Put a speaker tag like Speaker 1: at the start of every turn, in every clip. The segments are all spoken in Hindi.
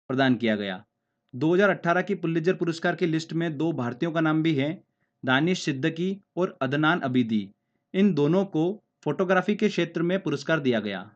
Speaker 1: प्रदान किया गया। 2018 की पुलित्जर पुरस्कार की लिस्ट में 2 भारतीयों का नाम भी है, दानिश सिद्दीकी और अदनान अबीदी। इन दोनों को फोटोग्राफी के क्षेत्र में पुरस्कार दिया गया।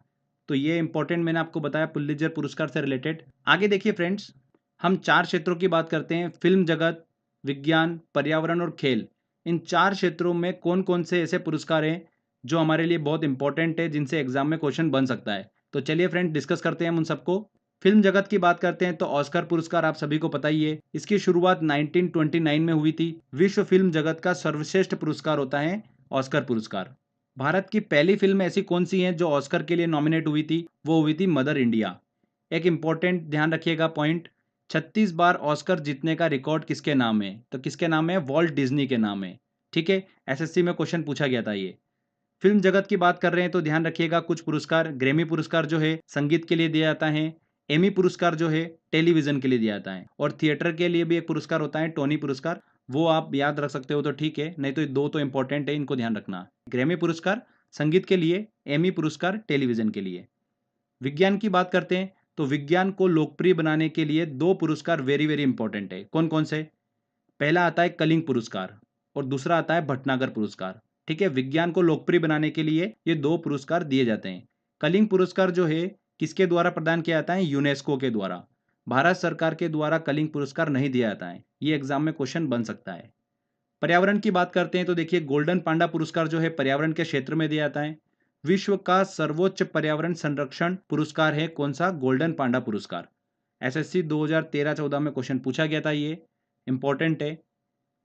Speaker 1: तो ये इंपॉर्टेंट मैंने आपको बताया पुलित्जर पुरस्कार से रिलेटेड। आगे देखिए फ्रेंड्स, हम 4 क्षेत्रों की बात करते हैं, फिल्म जगत, विज्ञान, पर्यावरण और खेल। इन 4 क्षेत्रों में कौन-कौन से ऐसे पुरस्कार हैं जो हमारे लिए बहुत इंपॉर्टेंट है, जिनसे एग्जाम में क्वेश्चन बन सकता है। तो चलिए फ्रेंड डिस्कस करते हैं हम उन सबको। फिल्म जगत की बात करते हैं तो ऑस्कर पुरस्कार आप सभी को पता ही है। इसकी शुरुआत 1929 में हुई थी। विश्व फिल्म जगत का सर्वश्रेष्ठ पुरस्कार होता है ऑस्कर पुरस्कार। भारत की पहली फिल्म ऐसी कौन सी है जो ऑस्कर के लिए नॉमिनेट हुई थी? वो हुई थी मदर इंडिया। एक इंपॉर्टेंट ध्यान रखिएगा पॉइंट, 36 बार ऑस्कर जीतने का रिकॉर्ड किसके नाम है? तो किसके नाम है? वॉल्ट डिज्नी के नाम है। ठीक है, एसएससी में क्वेश्चन पूछा गया था ये। फिल्म जगत की बात कर रहे हैं तो ध्यान रखिएगा कुछ पुरस्कार, ग्रैमी पुरस्कार जो है संगीत के लिए दिया जाता है, एमी पुरस्कार जो है टेलीविजन के लिए दिया जाता है, और थिएटर के लिए भी एक पुरस्कार होता है टोनी पुरस्कार। वो आप याद रख सकते हो तो ठीक है, नहीं तो 2 तो इंपॉर्टेंट है, इनको ध्यान रखना। ग्रैमी पुरस्कार संगीत के लिए, एमी पुरस्कार टेलीविजन के लिए। विज्ञान की बात करते हैं तो विज्ञान को लोकप्रिय बनाने के लिए 2 पुरस्कार वेरी वेरी इंपॉर्टेंट है। कौन कौन से? पहला आता है कलिंग पुरस्कार और दूसरा आता है भटनागर पुरस्कार। ठीक है, विज्ञान को लोकप्रिय बनाने के लिए ये 2 पुरस्कार दिए जाते हैं। कलिंग पुरस्कार जो है किसके द्वारा प्रदान किया जाता है? यूनेस्को के द्वारा। भारत सरकार के द्वारा कलिंग पुरस्कार नहीं दिया जाता है। ये एग्जाम में क्वेश्चन बन सकता है। पर्यावरण की बात करते हैं तो देखिए गोल्डन पांडा पुरस्कार जो है पर्यावरण के क्षेत्र में दिया जाता है। विश्व का सर्वोच्च पर्यावरण संरक्षण पुरस्कार है कौन सा? गोल्डन पांडा पुरस्कार। एसएससी 2013-14 में क्वेश्चन पूछा गया था, ये इंपॉर्टेंट है।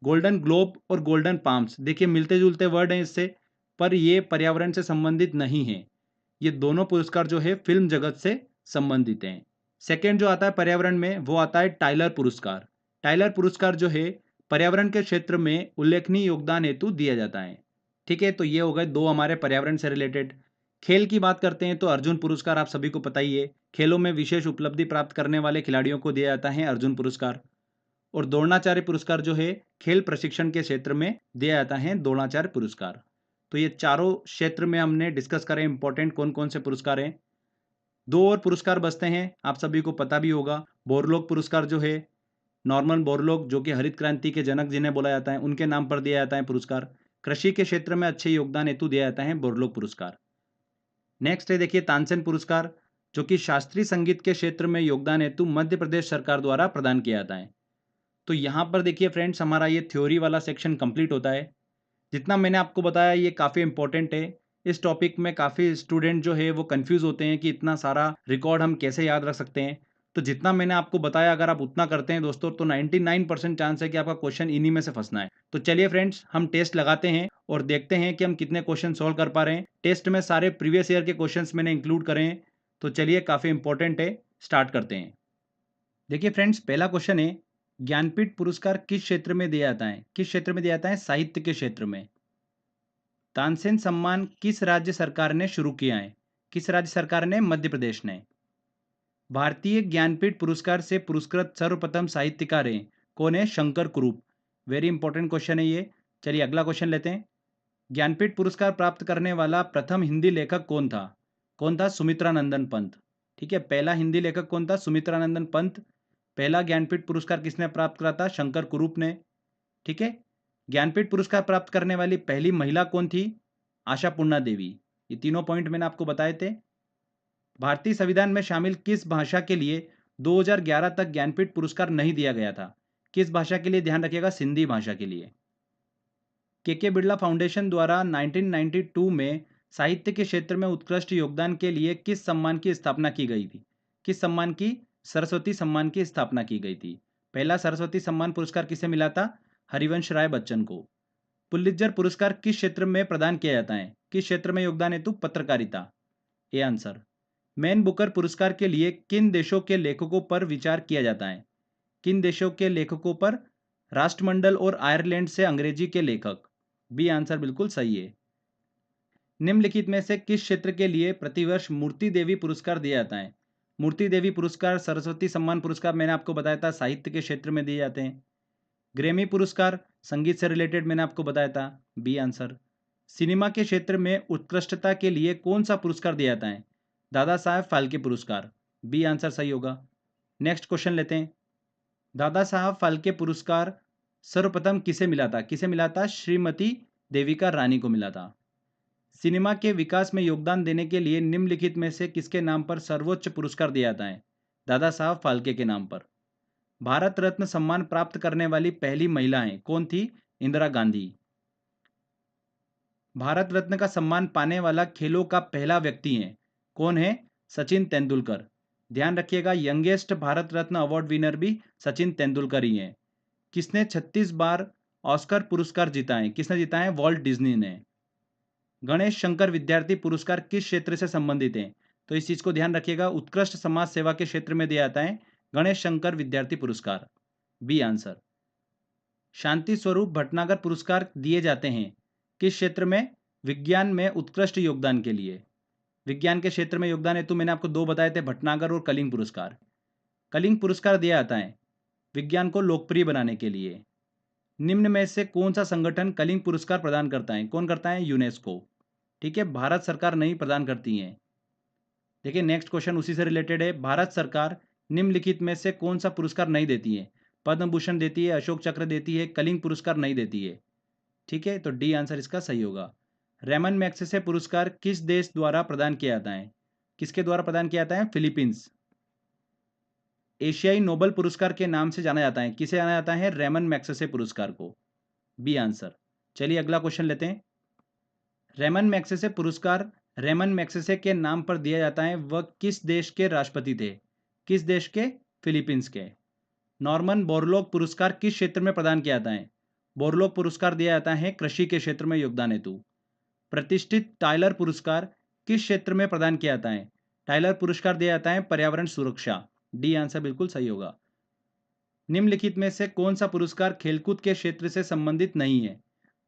Speaker 1: गोल्डन ग्लोब और गोल्डन पाम्स देखिए मिलते जुलते वर्ड हैं इससे, पर ये पर्यावरण से संबंधित नहीं है। ये दोनों पुरस्कार जो है फिल्म जगत से संबंधित हैं। सेकेंड जो आता है पर्यावरण में वो आता है टाइलर पुरस्कार। टाइलर पुरस्कार जो है पर्यावरण के क्षेत्र में उल्लेखनीय योगदान हेतु दिया जाता है। ठीक है, तो ये हो गए 2 हमारे पर्यावरण से रिलेटेड। खेल की बात करते हैं तो अर्जुन पुरस्कार आप सभी को पता ही है। खेलों में विशेष उपलब्धि प्राप्त करने वाले खिलाड़ियों को दिया जाता है अर्जुन पुरस्कार। और द्रोणाचार्य पुरस्कार जो है खेल प्रशिक्षण के क्षेत्र में दिया जाता है द्रोणाचार्य पुरस्कार। तो ये चारों क्षेत्र में हमने डिस्कस करें इंपॉर्टेंट कौन कौन से पुरस्कार हैं। 2 और पुरस्कार बचते हैं, आप सभी को पता भी होगा। बोरलोग पुरस्कार जो है नॉर्मन बोरलोग जो कि हरित क्रांति के जनक जिन्हें बोला जाता है उनके नाम पर दिया जाता है पुरस्कार। कृषि के क्षेत्र में अच्छे योगदान हेतु दिया जाता है बोरलोग पुरस्कार। नेक्स्ट है देखिए तानसेन पुरस्कार, जो कि शास्त्रीय संगीत के क्षेत्र में योगदान हेतु मध्य प्रदेश सरकार द्वारा प्रदान किया जाता है। तो यहाँ पर देखिए फ्रेंड्स हमारा ये थ्योरी वाला सेक्शन कंप्लीट होता है। जितना मैंने आपको बताया ये काफ़ी इंपॉर्टेंट है। इस टॉपिक में काफ़ी स्टूडेंट जो है वो कंफ्यूज होते हैं कि इतना सारा रिकॉर्ड हम कैसे याद रख सकते हैं। तो जितना मैंने आपको बताया अगर आप उतना करते हैं दोस्तों तो 99% चांस है कि आपका क्वेश्चन इन्हीं में से फंसना है। तो चलिए फ्रेंड्स हम टेस्ट लगाते हैं और देखते हैं कि हम कितने क्वेश्चन सॉल्व कर पा रहे हैं। टेस्ट में सारे प्रीवियस ईयर के क्वेश्चंस मैंने इंक्लूड करे हैं। तो चलिए काफ़ी इंपॉर्टेंट है, स्टार्ट करते हैं। देखिए फ्रेंड्स पहला क्वेश्चन है, ज्ञानपीठ पुरस्कार किस क्षेत्र में दिया जाता है? किस क्षेत्र में दिया जाता है? साहित्य के क्षेत्र में। तानसेन सम्मान किस राज्य सरकार ने शुरू किया है? किस राज्य सरकार ने? मध्य प्रदेश ने। भारतीय ज्ञानपीठ पुरस्कार से पुरस्कृत सर्वप्रथम साहित्यकार हैं कौन है? शंकर कुरूप। वेरी इंपॉर्टेंट क्वेश्चन है ये। चलिए अगला क्वेश्चन लेते हैं। ज्ञानपीठ पुरस्कार प्राप्त करने वाला प्रथम हिंदी लेखक कौन था? कौन था? सुमित्रानंदन पंत। ठीक है, पहला हिंदी लेखक कौन था? सुमित्रानंदन पंत। पहला ज्ञानपीठ पुरस्कार किसने प्राप्त करा था? शंकर कुरूप ने। ठीक है, ज्ञानपीठ पुरस्कार प्राप्त करने वाली पहली महिला कौन थी? आशा पूर्णा देवी। ये तीनों पॉइंट मैंने आपको बताए थे। भारतीय संविधान में शामिल किस भाषा के लिए 2011 तक ज्ञानपीठ पुरस्कार नहीं दिया गया था? किस भाषा के लिए? ध्यान रखिएगा सिंधी भाषा के लिए। के बिरला फाउंडेशन द्वारा 1992 में साहित्य के क्षेत्र में उत्कृष्ट योगदान के लिए किस सम्मान की स्थापना की गई थी? किस सम्मान की? सरस्वती सम्मान की स्थापना की गई थी। पहला सरस्वती सम्मान पुरस्कार किसे मिला था? हरिवंश राय बच्चन को। पुलित्जर पुरस्कार किस क्षेत्र में प्रदान किया जाता है? किस क्षेत्र में योगदान हेतु? पत्रकारिता। A answer. मैन बुकर पुरस्कार के लिए किन देशों के लेखकों पर विचार किया जाता है? किन देशों के लेखकों पर? राष्ट्रमंडल और आयरलैंड से अंग्रेजी के लेखक। बी आंसर बिल्कुल सही है। निम्नलिखित में से किस क्षेत्र के लिए प्रतिवर्ष मूर्ति देवी पुरस्कार दिया जाता है? मूर्ति देवी पुरस्कार, सरस्वती सम्मान पुरस्कार मैंने आपको बताया था साहित्य के क्षेत्र में दिए जाते हैं। ग्रैमी पुरस्कार संगीत से रिलेटेड मैंने आपको बताया था। B answer. सिनेमा के क्षेत्र में उत्कृष्टता के लिए कौन सा पुरस्कार दिया जाता है? दादा साहेब फाल्के पुरस्कार। बी आंसर सही होगा। नेक्स्ट क्वेश्चन लेते हैं। दादा साहब फाल्के पुरस्कार सर्वप्रथम किसे मिला था? किसे मिला था? श्रीमती देविका रानी को मिला था। सिनेमा के विकास में योगदान देने के लिए निम्नलिखित में से किसके नाम पर सर्वोच्च पुरस्कार दिया जाता है? दादा साहब फाल्के के नाम पर। भारत रत्न सम्मान प्राप्त करने वाली पहली महिला हैं, कौन थी? इंदिरा गांधी। भारत रत्न का सम्मान पाने वाला खेलों का पहला व्यक्ति है, कौन है? सचिन तेंदुलकर। ध्यान रखिएगा, youngest Bharat Ratna award winner भी सचिन तेंदुलकर ही हैं। किसने 36 बार ऑस्कर पुरस्कार जीता है? किसने जीता है? वॉल्ट डिज्नी ने। गणेश शंकर विद्यार्थी पुरस्कार किस क्षेत्र से संबंधित है? तो इस चीज को ध्यान रखिएगा, उत्कृष्ट समाज सेवा के क्षेत्र में दिया जाता है गणेश शंकर विद्यार्थी पुरस्कार। B answer. शांति स्वरूप भटनागर पुरस्कार दिए जाते हैं किस क्षेत्र में? विज्ञान में उत्कृष्ट योगदान के लिए। विज्ञान के क्षेत्र में योगदान हेतु मैंने आपको दो बताए थे, भटनागर और कलिंग पुरस्कार। कलिंग पुरस्कार दिया जाता है विज्ञान को लोकप्रिय बनाने के लिए। निम्न में से कौन सा संगठन कलिंग पुरस्कार प्रदान करता है? कौन करता है? यूनेस्को। ठीक है, भारत सरकार नहीं प्रदान करती है। देखिए नेक्स्ट क्वेश्चन उसी से रिलेटेड है। भारत सरकार निम्नलिखित में से कौन सा पुरस्कार नहीं देती है? पद्म भूषण देती है, अशोक चक्र देती है, कलिंग पुरस्कार नहीं देती है। ठीक है, तो डी आंसर इसका सही होगा। रेमन मैग्सेसे पुरस्कार किस देश द्वारा प्रदान किया जाता है? किसके द्वारा प्रदान किया जाता है? फिलीपींस। एशियाई नोबेल पुरस्कार के नाम से जाना जाता है, किसे जाना जाता है? रेमन मैग्सेसे पुरस्कार को। B answer. चलिए अगला क्वेश्चन लेते हैं। रेमन मैग्सेसे पुरस्कार रेमन मैग्सेसे के नाम पर दिया जाता है, वह किस देश के राष्ट्रपति थे? किस देश के? फिलीपींस के। नॉर्मन बोरलॉग पुरस्कार किस क्षेत्र में प्रदान किया जाता है? बोरलॉग पुरस्कार दिया जाता है कृषि के क्षेत्र में योगदान हेतु। प्रतिष्ठित टाइलर पुरस्कार किस क्षेत्र में प्रदान किया जाता है? टाइलर पुरस्कार दिया जाता है पर्यावरण सुरक्षा। डी आंसर बिल्कुल सही होगा। निम्नलिखित में से कौन सा पुरस्कार खेलकूद के क्षेत्र से संबंधित नहीं है?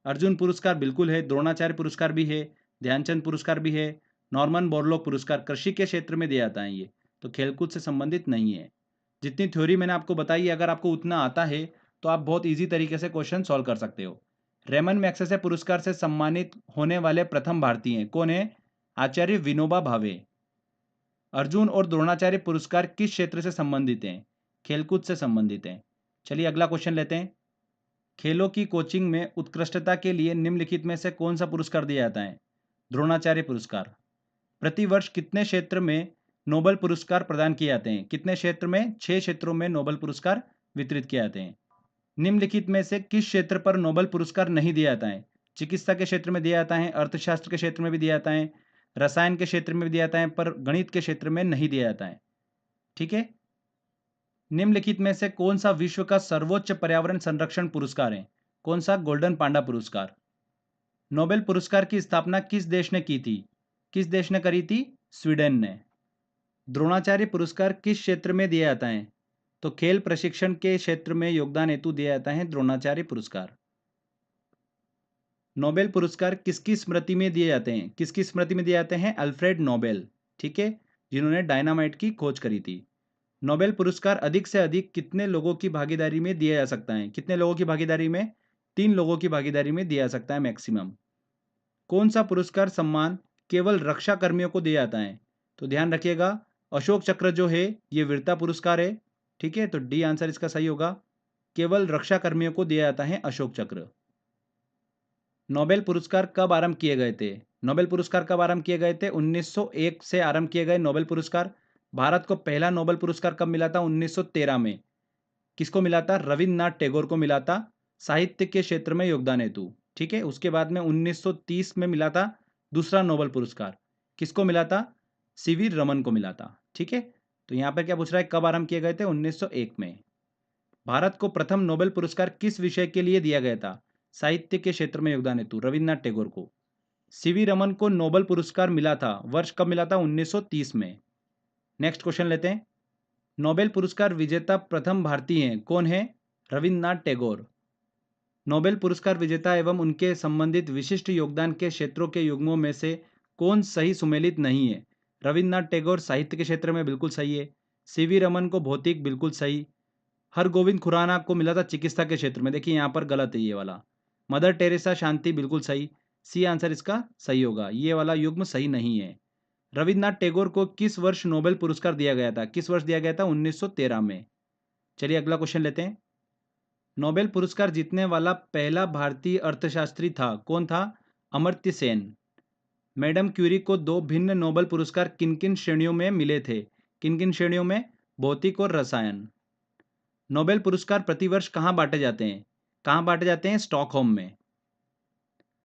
Speaker 1: अर्जुन पुरस्कार बिल्कुल है, द्रोणाचार्य पुरस्कार भी है, ध्यानचंद पुरस्कार भी है, नॉर्मन बोरलॉग पुरस्कार कृषि के क्षेत्र में दिया जाता है, ये तो खेलकूद से संबंधित नहीं है। जितनी थ्योरी मैंने आपको बताई है, अगर आपको उतना आता है तो आप बहुत इजी तरीके से क्वेश्चन सॉल्व कर सकते हो। रेमन मैग्सेसे पुरस्कार से सम्मानित होने वाले प्रथम भारतीय हैं, कौन है? आचार्य विनोबा भावे। अर्जुन और द्रोणाचार्य पुरस्कार किस क्षेत्र से संबंधित हैं? खेलकूद से संबंधित हैं। चलिए अगला क्वेश्चन लेते हैं। खेलों की कोचिंग में उत्कृष्टता के लिए निम्नलिखित में से कौन सा पुरस्कार दिया जाता है? द्रोणाचार्य पुरस्कार। प्रतिवर्ष कितने क्षेत्र में नोबेल पुरस्कार प्रदान किए जाते हैं? कितने क्षेत्र में? 6 क्षेत्रों में नोबेल पुरस्कार वितरित किए जाते हैं। निम्नलिखित में से किस क्षेत्र पर नोबेल पुरस्कार नहीं दिया जाता है? चिकित्सा के क्षेत्र में दिया जाता है, अर्थशास्त्र के क्षेत्र में भी दिया जाता है, रसायन के क्षेत्र में भी दिया जाता है, पर गणित के क्षेत्र में नहीं दिया जाता है। ठीक है, निम्नलिखित में से कौन सा विश्व का सर्वोच्च पर्यावरण संरक्षण पुरस्कार है? कौन सा? गोल्डन पांडा पुरस्कार। नोबेल पुरस्कार की स्थापना किस देश ने की थी? किस देश ने करी थी? स्वीडन ने। द्रोणाचार्य पुरस्कार किस क्षेत्र में दिया जाता है? तो खेल प्रशिक्षण के क्षेत्र में योगदान हेतु दिया जाता है द्रोणाचार्य पुरस्कार। नोबेल पुरस्कार किसकी स्मृति में दिए जाते हैं? किसकी स्मृति में दिए जाते हैं? Alfred Nobel. ठीक है, जिन्होंने डायनामाइट की खोज करी थी। नोबेल पुरस्कार अधिक से अधिक कितने लोगों की भागीदारी में दिया जा सकता है? कितने लोगों की भागीदारी में? 3 लोगों की भागीदारी में दिया जा सकता है मैक्सिमम। कौन सा पुरस्कार सम्मान केवल रक्षा कर्मियों को दिया जाता है? तो ध्यान रखिएगा, अशोक चक्र जो है ये वीरता पुरस्कार है। ठीक है, तो डी आंसर इसका सही होगा, केवल रक्षा कर्मियों को दिया जाता है अशोक चक्र। नोबेल पुरस्कार कब आरंभ किए गए थे? नोबेल पुरस्कार कब आरंभ किए गए थे? 1901 से आरंभ किए गए नोबेल पुरस्कार। भारत को पहला नोबेल पुरस्कार कब मिला था? 1913 में। किसको मिला था? रविन्द्रनाथ टैगोर को मिला था, साहित्य के क्षेत्र में योगदान हेतु। ठीक है, उसके बाद में 1930 में मिला था दूसरा नोबेल पुरस्कार। किसको मिला था? सीवी रमन को मिला था। ठीक है, तो यहां पर क्या पूछ रहा है, कब आरंभ किए गए थे? 1901 में। भारत को प्रथम नोबेल पुरस्कार किस विषय के लिए दिया गया था? साहित्य के क्षेत्र में योगदान हेतु, रविन्द्रनाथ टैगोर को। सीवी रमन को नोबेल पुरस्कार मिला था, वर्ष कब मिला था? 1930 में। नेक्स्ट क्वेश्चन लेते हैं। नोबेल पुरस्कार विजेता प्रथम भारतीय हैं, कौन है? रविन्द्रनाथ टैगोर। नोबेल पुरस्कार विजेता एवं उनके संबंधित विशिष्ट योगदान के क्षेत्रों के युग्मों में से कौन सही सुमेलित नहीं है? रविन्द्रनाथ टैगोर साहित्य के क्षेत्र में, बिल्कुल सही है। सीवी रमन को भौतिक, बिल्कुल सही। हरगोविंद खुराना को मिला था चिकित्सा के क्षेत्र में, देखिए यहाँ पर गलत है ये वाला। मदर टेरेसा शांति, बिल्कुल सही। सी आंसर इसका सही होगा, ये वाला युग्म सही नहीं है। रविन्द्रनाथ टैगोर को किस वर्ष नोबेल पुरस्कार दिया गया था? किस वर्ष दिया गया था? 1913 में। चलिए अगला क्वेश्चन लेते हैं। नोबेल पुरस्कार जीतने वाला पहला भारतीय अर्थशास्त्री था, कौन था? अमर्त्य सेन। मैडम क्यूरी को दो भिन्न नोबेल पुरस्कार किन किन श्रेणियों में मिले थे? किन किन श्रेणियों में? भौतिक और रसायन। नोबेल पुरस्कार प्रतिवर्ष कहाँ बांटे जाते हैं? कहाँ बांटे जाते हैं? स्टॉकहोम में।